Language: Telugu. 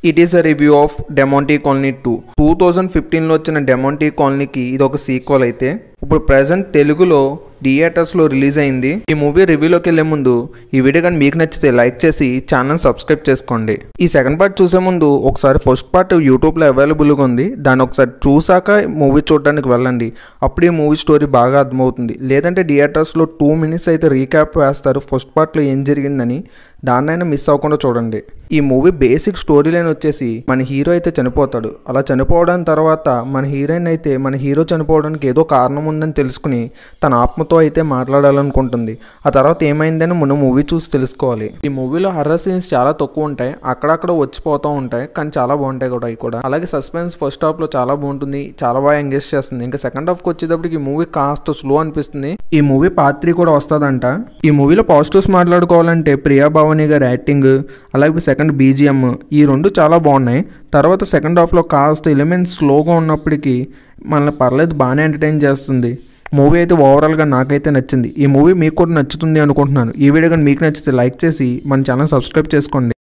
It is a review of Demonte Colony 2. 2015లో వచ్చిన డెమాంటీ కాలనీకి ఇది ఒక సీక్వెల్ అయితే ఇప్పుడు ప్రెజెంట్ తెలుగులో థియేటర్స్లో రిలీజ్ అయింది. ఈ మూవీ రివ్యూలోకి వెళ్ళే ముందు ఈ వీడియో కానీ మీకు నచ్చితే లైక్ చేసి ఛానల్ సబ్స్క్రైబ్ చేసుకోండి. ఈ సెకండ్ పార్ట్ చూసే ముందు ఒకసారి ఫస్ట్ పార్ట్ యూట్యూబ్లో అవైలబుల్గా ఉంది, దాన్ని ఒకసారి చూసాక మూవీ చూడడానికి వెళ్ళండి. అప్పుడు ఈ మూవీ స్టోరీ బాగా అర్థమవుతుంది. లేదంటే థియేటర్స్లో 2 minutes అయితే రీక్యాప్ వేస్తారు ఫస్ట్ పార్ట్లో ఏం జరిగిందని, దాన్నైనా మిస్ అవ్వకుండా చూడండి. ఈ మూవీ బేసిక్ స్టోరీ లైన్ వచ్చేసి మన హీరో అయితే చనిపోతాడు. అలా చనిపోవడం తర్వాత మన హీరోయిన్ అయితే మన హీరో చనిపోవడానికి ఏదో కారణం ఉందని తెలుసుకుని తన ఆత్మతో అయితే మాట్లాడాలనుకుంటుంది. ఆ తర్వాత ఏమైందని మనం మూవీ చూసి తెలుసుకోవాలి. ఈ మూవీలో హర్రర్ సీన్స్ చాలా తక్కువ ఉంటాయి, అక్కడక్కడ వచ్చిపోతూ ఉంటాయి, కానీ చాలా బాగుంటాయి కూడా అవి కూడా. అలాగే సస్పెన్స్ ఫస్ట్ హాఫ్ లో చాలా బాగుంటుంది, చాలా బాగా ఎంగేజ్ చేస్తుంది. ఇంకా సెకండ్ హాఫ్కి వచ్చేటప్పటికి ఈ మూవీ కాస్త స్లో అనిపిస్తుంది. ఈ మూవీ పార్ట్ 3 కూడా వస్తుందంట. ఈ మూవీలో పాజిటివ్స్ మాట్లాడుకోవాలంటే ప్రియా భవానీ గారి యాక్టింగ్, అలాగే సెకండ్ BGM ఈ రెండు చాలా బాగున్నాయి. తర్వాత సెకండ్ హాఫ్లో కాస్త ఎలిమెంట్స్ స్లోగా ఉన్నప్పటికీ మనల్ని పర్లేదు బాగానే ఎంటర్టైన్ చేస్తుంది. మూవీ అయితే ఓవరాల్గా నాకైతే నచ్చింది. ఈ మూవీ మీకు కూడా నచ్చుతుంది అనుకుంటున్నాను. ఈ వీడియో కానీ మీకు నచ్చితే లైక్ చేసి మన ఛానల్ సబ్స్క్రైబ్ చేసుకోండి.